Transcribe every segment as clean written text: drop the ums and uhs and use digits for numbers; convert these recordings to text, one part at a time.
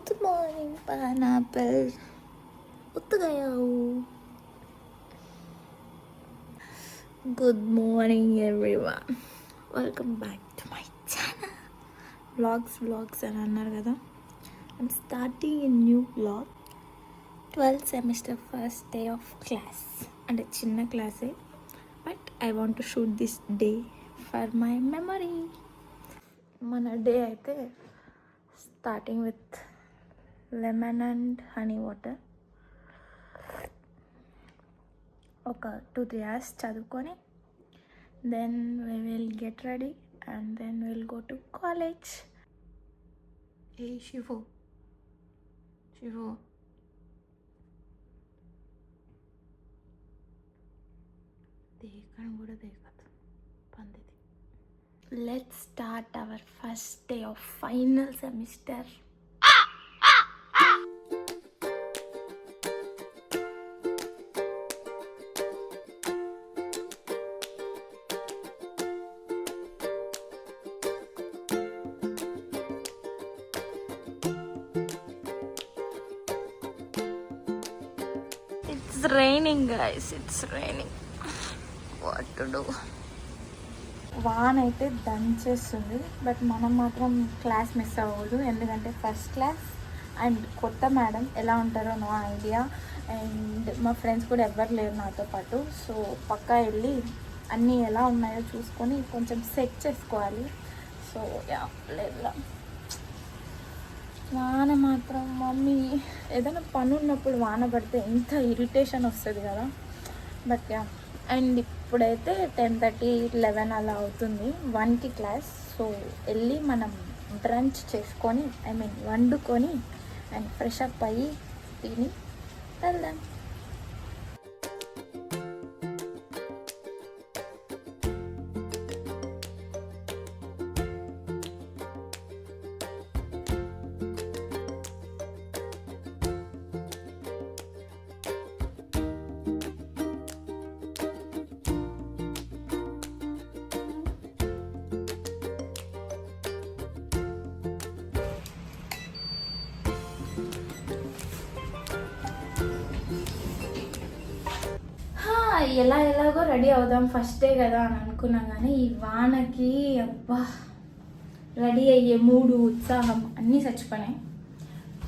Good morning, pineapple. ఉత్తగయావు. Good morning, everyone. Welcome back to my channel. Vlogs అని అన్నారు కదా. I'm starting a new vlog. 12th semester first day of class. అంటే చిన్న క్లాసే. But I want to shoot this day for my memory. మన day అయితే starting with lemon and honey water ఒక 2-3 hours చదువుకొని then we will get ready and then we'll go to college. ఏ శివు దేకని కూడా దేకదు పందిది. Let's start our first day of final semester. It's raining, guys. It's raining. What to do? వాన్ అయితే దంచేస్తుంది, but మనం మాత్రం class miss అవ్వదు. ఎందుకంటే first class and కొత్త madam ఎలా ఉంటారో నో ఐడియా. అండ్ మా ఫ్రెండ్స్ కూడా ఎవ్వరు లేరు నాతో పాటు. సో పక్కా వెళ్ళి అన్నీ ఎలా ఉన్నాయో చూసుకొని కొంచెం సెట్ చేసుకోవాలి. సో యా లేదా వాన మాత్రం మమ్మీ ఏదైనా పని ఉన్నప్పుడు వాన పడితే ఎంత ఇరిటేషన్ వస్తుంది కదా. బట్ యా అండ్ ఇప్పుడైతే 10:30, 11 అలా అవుతుంది. 1కి క్లాస్. సో వెళ్ళి మనం బ్రంచ్ చేసుకొని వండుకొని అండ్ ఫ్రెష్ అప్ అయ్యి తిని వెళ్దాం. ఎలాగో రెడీ అవుదాం ఫస్ట్ డే కదా అని అనుకున్నాం, కానీ ఈ వానకి అబ్బా రెడీ అయ్యే మూడు ఉత్సాహం అన్నీ చచ్చిపోయినాయి.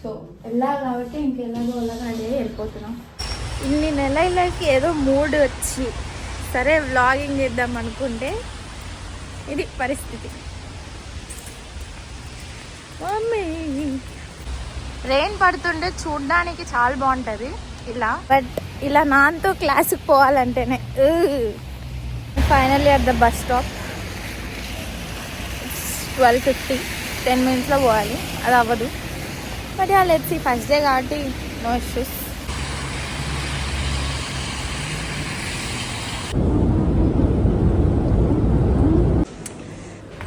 సో వెళ్ళాలి కాబట్టి ఇంకెలాగో రెడీ అయ్యి వెళ్ళిపోతున్నాం. ఇన్ని నెలలకి ఏదో మూడ్ వచ్చి సరే వ్లాగింగ్ చేద్దాం అనుకుంటే ఇది పరిస్థితి. మమ్మీ రెయిన్ పడుతుంటే చూడడానికి చాలా బాగుంటుంది ఇలా, బట్ ఇలా నాతో క్లాస్కి పోవాలంటేనే. Finally at the bus stop. 12:50, 10 minutesలో పోవాలి. అది అవ్వదు, but yeah let's see. First day కాబట్టి నో ఇష్యూస్.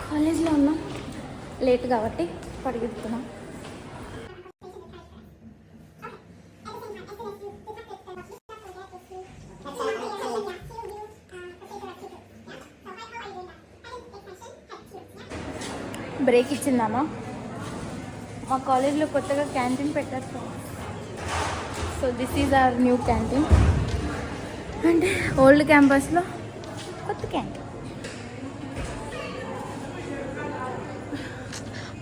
కాలేజ్లో ఉన్నాం, లేట్ కాబట్టి పరిగెత్తుతున్నాం. బ్రేక్ ఇచ్చిందామా? మా కాలేజ్లో కొత్తగా క్యాంటీన్ పెట్టారు. So this is our new canteen. అంటే ఓల్డ్ క్యాంపస్లో కొత్త క్యాంటీన్.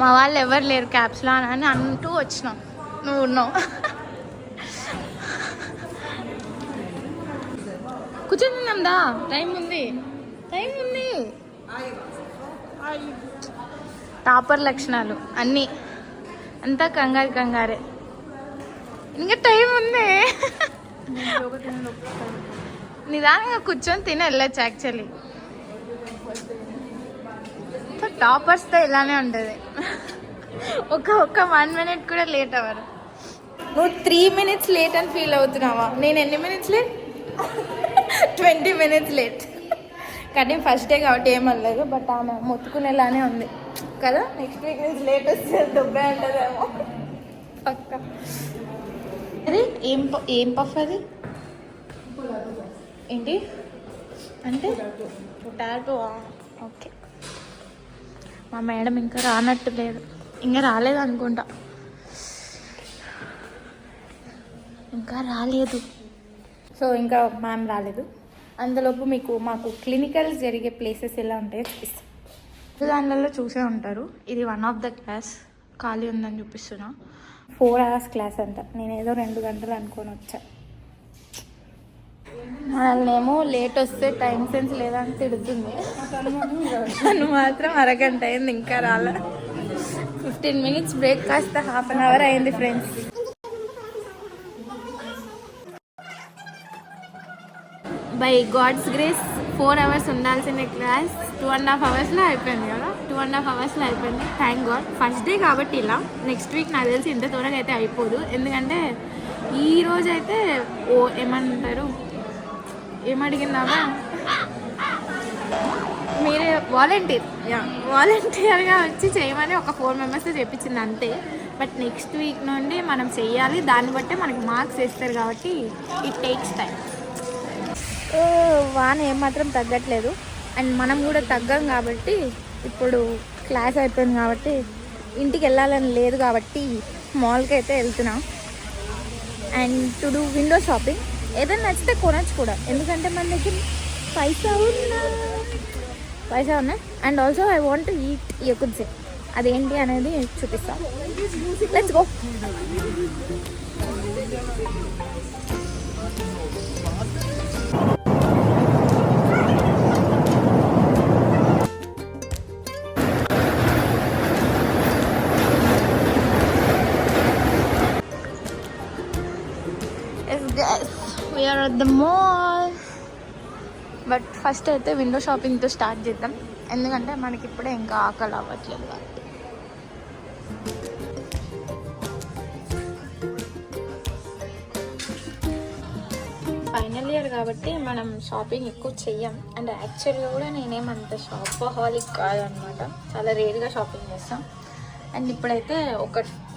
మా వాళ్ళు ఎవరు లేరు క్యాప్స్లో అని అంటూ వచ్చినాం. నువ్వు ఉన్నావు. కూర్చొనిందా? టైం ఉంది. టాపర్ లక్షణాలు అన్నీ, అంతా కంగారే. ఇంకా టైం ఉంది. నిదానంగా కూర్చొని తిని వెళ్ళచ్చు. యాక్చువల్లీ టాపర్స్తో ఇలానే ఉంటుంది. ఒక్క 1 minute కూడా లేట్ అవ్వరు. నువ్వు 3 minutes లేట్ అని ఫీల్ అవుతున్నావా? నేను ఎన్ని మినిట్స్ లేట్? 20 minutes late. కానీ ఫస్ట్ డే కాబట్టి ఏమనలేదు, బట్ ఆమె మొత్తుకునేలానే ఉంది కదా. నెక్స్ట్ వీక్ నుంచి లేట్ వస్తే దుబ్బే ఉంటుందేమో పక్క. అది ఏం పఫ్ అది ఏంటి అంటే పొటాటో. ఓకే, మా మేడం ఇంకా రానట్టు లేదు, ఇంకా రాలేదు అనుకుంటా. ఇంకా రాలేదు. సో ఇంకా మ్యామ్ రాలేదు. అందులోపు మాకు క్లినికల్స్ జరిగే ప్లేసెస్ ఎలా ఉంటాయో చూపిస్తాం. దానిలలో చూసే ఉంటారు. ఇది వన్ ఆఫ్ ద క్లాస్ ఖాళీ ఉందని చూపిస్తున్నా. 4 hours క్లాస్ అంట. నేను ఏదో 2 గంటలు అనుకొని వచ్చా. మనల్నేమో లేట్ వస్తే టైం సెన్స్ లేదని తిడుతుంది. తను మాత్రం అరగంట అయింది ఇంకా రాలే. 15 minutes బ్రేక్ కాస్త 1/2 hour అయింది friends. By God's grace 4 hours ఉండాల్సిన క్లాస్ 2.5 hours అయిపోయింది కదా. 2.5 hours అయిపోయింది. Thank God. ఫస్ట్ డే కాబట్టి ఇలా. నెక్స్ట్ వీక్ నాకు తెలిసి ఇంత త్వరగా అయితే అయిపోదు. ఎందుకంటే ఈరోజు అయితే ఏమంటారు, ఏమడిగిందామా, మీరే వాలంటీర్గా వచ్చి చేయమని ఒక 4 members చెప్పించింది అంతే. బట్ నెక్స్ట్ వీక్ నుండి మనం చెయ్యాలి. దాన్ని బట్టే మనకి మార్క్స్ వేస్తారు కాబట్టి ఇట్ టేక్స్ టైం. వాన ఏమాత్రం తగ్గట్లేదు. అండ్ మనం కూడా తగ్గం కాబట్టి ఇప్పుడు క్లాస్ అయిపోయింది కాబట్టి ఇంటికి వెళ్ళాలని లేదు కాబట్టి మాల్కి అయితే వెళ్తున్నా. And to do window shopping. ఏదైనా నచ్చితే కొనచ్చు కూడా, ఎందుకంటే మన దగ్గర పైసా ఉన్నా. And also I want to eat యకుడ్జే. అదేంటి అనేది చూపిస్తాం. Let's go. We are at the mall. But first అయితే విండో షాపింగ్తో స్టార్ట్ చేద్దాం, ఎందుకంటే మనకి ఇప్పుడే ఇంకా ఆకలి అవ్వట్లేదు కాబట్టి. ఫైనల్ ఇయర్ కాబట్టి మనం షాపింగ్ ఎక్కువ చెయ్యం. అండ్ యాక్చువల్గా కూడా నేనేమంత షాపహాలిక్ కాదనమాట. చాలా రేర్గా షాపింగ్ చేస్తాం. అండ్ ఇప్పుడైతే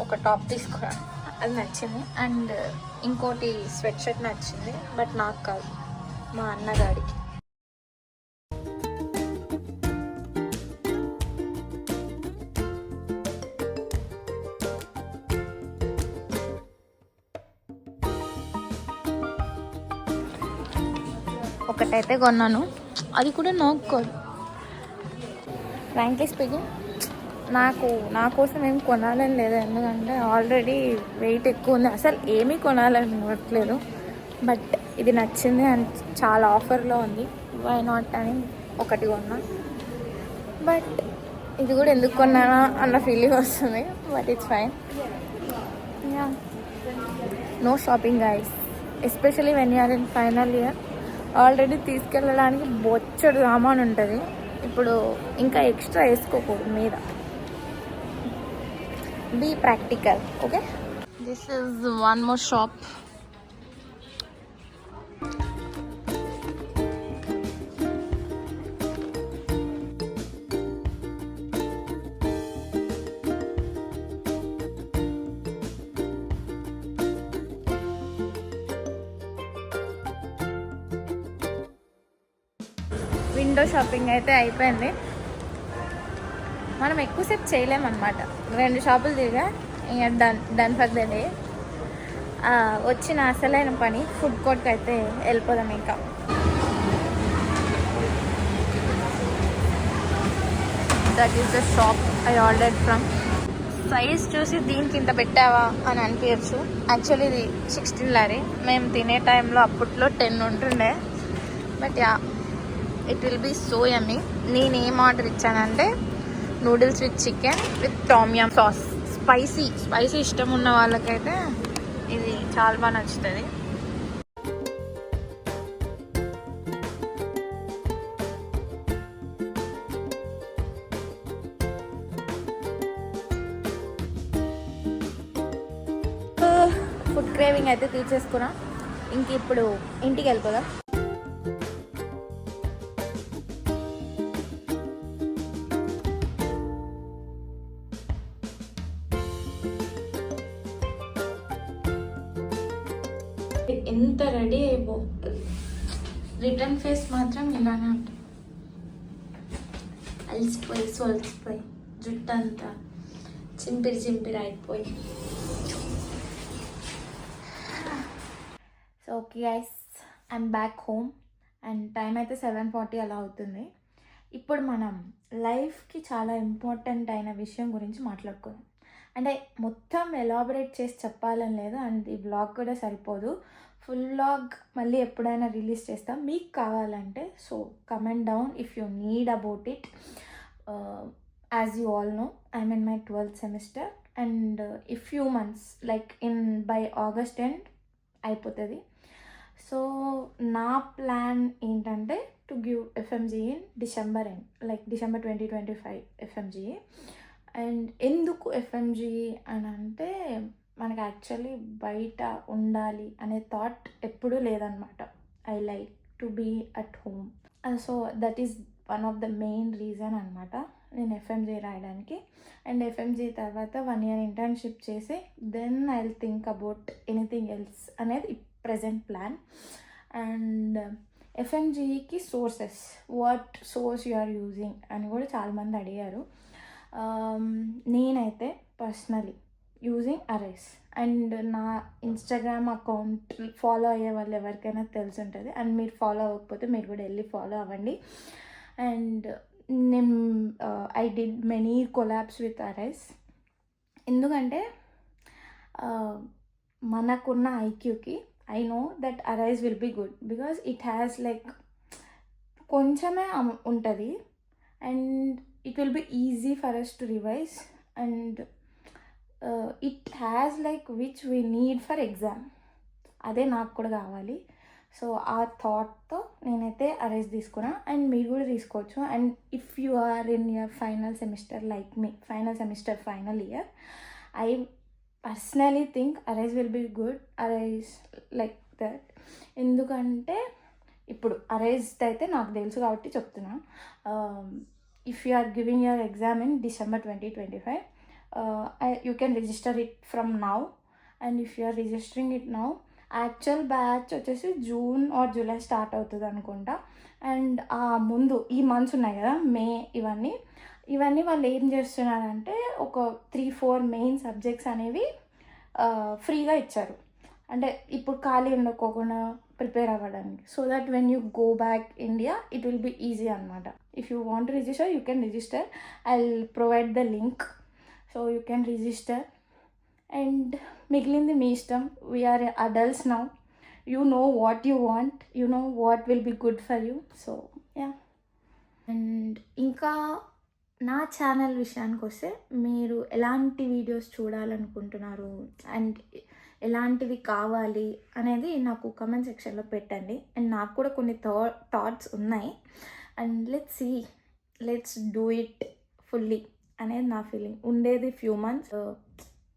ఒక టాప్ తీసుకున్నాను, అది నచ్చింది. అండ్ ఇంకోటి స్వెట్ షర్ట్ నచ్చింది, బట్ నాకు కాదు, మా అన్నగాడికి. ఒకటైతే కొన్నాను, అది కూడా నాకు కాదు. ఫ్రాంక్లీ స్పీకింగ్ నా కోసం ఏం కొనాలని లేదు, ఎందుకంటే ఆల్రెడీ వెయిట్ ఎక్కువ ఉంది. అసలు ఏమీ కొనాలని ఇవ్వట్లేదు. బట్ ఇది నచ్చింది అండ్ చాలా ఆఫర్లో ఉంది, వై నాట్ అని ఒకటి కొన్నా. బట్ ఇది కూడా ఎందుకు కొన్నానా అన్న ఫీలింగ్ వస్తుంది. But it's fine. Yeah, no shopping guys, especially when you're in final year. Already తీసుకెళ్ళడానికి బొచ్చడు సామాన్ ఉంటుంది. ఇప్పుడు ఇంకా ఎక్స్ట్రా వేసుకోకూడదు మీద. Be practical, okay? This is one more shop. Window shopping అయితే అయిపోయింది. మనం ఎక్కువసేపు చేయలేమన్నమాట. 2 షాపులు తిరిగా ఇంకా డన్ ఫర్ ద డే. వచ్చిన అసలైన పని ఫుడ్ కోర్ట్కి అయితే వెళ్ళిపోదాం. ఇంకా that is the shop I ordered from. Size చూసి దీనికి ఇంత పెట్టావా అని అనిపించచ్చు. యాక్చువల్లీ ఇది 16 లారీ. మేము తినే టైంలో అప్పట్లో 10 ఉంటుండే. But yeah, it will be so yummy. నేనేం ఆర్డర్ ఇచ్చానంటే noodles with chicken with tom yum sauce. Spicy ఇష్టం ఉన్న వాళ్ళకైతే ఇది చాలా బాగా నచ్చుతుంది. ఫుడ్ క్రేవింగ్ అయితే తీర్చేసుకున్నా. ఇంక ఇప్పుడు ఇంటికి వెళ్ళిపోదాం. ఎంత రెడీ అయిపో, రిటర్న్ ఫేస్ మాత్రం ఇలానే ఉంటుంది. అలసిపోయి జుట్టు అంతా చింపిరి అయిపోయి okay guys, I'm back home and time అయితే 7:40 అలా అవుతుంది. ఇప్పుడు మనం లైఫ్కి చాలా ఇంపార్టెంట్ అయిన విషయం గురించి మాట్లాడుకుందాం. అంటే మొత్తం ఎలాబరేట్ చేసి చెప్పాలని లేదు, అండ్ ఈ బ్లాగ్ కూడా సరిపోదు. ఫుల్ బ్లాగ్ మళ్ళీ ఎప్పుడైనా రిలీజ్ చేస్తాం. మీకు కావాలంటే so comment down if you need about it. As you all know, I'm in my 12th semester and ఈ few months like by August end అయిపోతుంది. సో నా ప్లాన్ ఏంటంటే to give FMG in December end, like December 2025 FMG. And ఎందుకు FMG అని అంటే మనకు actually బయట ఉండాలి అనే థాట్ ఎప్పుడూ లేదనమాట. I like to be at home. So that is one of the main reason అనమాట నేను ఎఫ్ఎంజీ రాయడానికి. అండ్ ఎఫ్ఎంజీ తర్వాత 1 year ఇంటర్న్షిప్ చేసి then I will think about anything else అనేది ప్రజెంట్ ప్లాన్. అండ్ ఎఫ్ఎంజీకి sources, what source you are using అని కూడా చాలామంది అడిగారు. నేనైతే పర్సనలీ యూజింగ్ అరైస్. అండ్ నా ఇన్స్టాగ్రామ్ అకౌంట్ ఫాలో అయ్యే వాళ్ళు ఎవరికైనా తెలిసి ఉంటుంది. అండ్ మీరు ఫాలో అవ్వకపోతే మీరు కూడా వెళ్ళి ఫాలో అవ్వండి. అండ్ నేను I did many collabs with Arise. ఎందుకంటే మనకున్న ఐక్యూకి I know that Arise will be good because it has like కొంచెమే ఉంటుంది and it will be easy for us to revise and it has like which we need for exam. అదే నాకు కూడా కావాలి. So ఆ థాట్తో నేనైతే అరైజ్ తీసుకున్నా and మీరు కూడా తీసుకోవచ్చు. And if you are in your final semester like me, final semester final year, I personally think arise will be good. Arise like that. ఎందుకంటే ఇప్పుడు అరైజ్ అయితే నాకు తెలుసు కాబట్టి చెప్తున్నా. If you are giving your exam in December 2025, you can register it from now. And if you are registering it now, actual batch వచ్చేసి June or July start అవుతుంది అనుకుంటా. అండ్ ముందు ఈ మంత్స్ ఉన్నాయి కదా, మే, ఇవన్నీ వాళ్ళు ఏం చేస్తున్నారంటే ఒక 3-4 మెయిన్ సబ్జెక్ట్స్ అనేవి ఫ్రీగా ఇచ్చారు. అంటే ఇప్పుడు ఖాళీ ఉండకోకుండా ప్రిపేర్ అవ్వడానికి. So that when you go back India it will be easy అనమాట. If you want to register you can register. I will provide the link. So you can register and మిగిలింది మీ ఇష్టం. We are adults now. You know what you want, you know what will be good for you. So yeah. And ఇంకా నా channel విషయానికి వస్తే మీరు ఎలాంటి videos చూడాలనుకుంటున్నారు అండ్ ఎలాంటివి కావాలి అనేది నాకు కమెంట్ సెక్షన్లో పెట్టండి. అండ్ నాకు కూడా కొన్ని థాట్స్ ఉన్నాయి. And let's do it fully అనేది నా ఫీలింగ్. ఉండేది few months.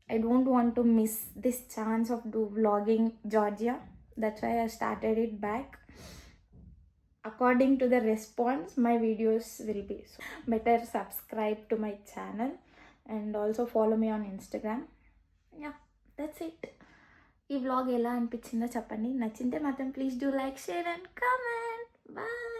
I don't want to miss this chance of vlogging Georgia. That's why I started it back. According to the response, my videos will be. So better subscribe to my channel and also follow me on Instagram. Yeah, that's it. ఈ vlog ఎలా అనిపించిందో చెప్పండి. నచ్చింటే మాత్రం please do like, share and comment. Bye.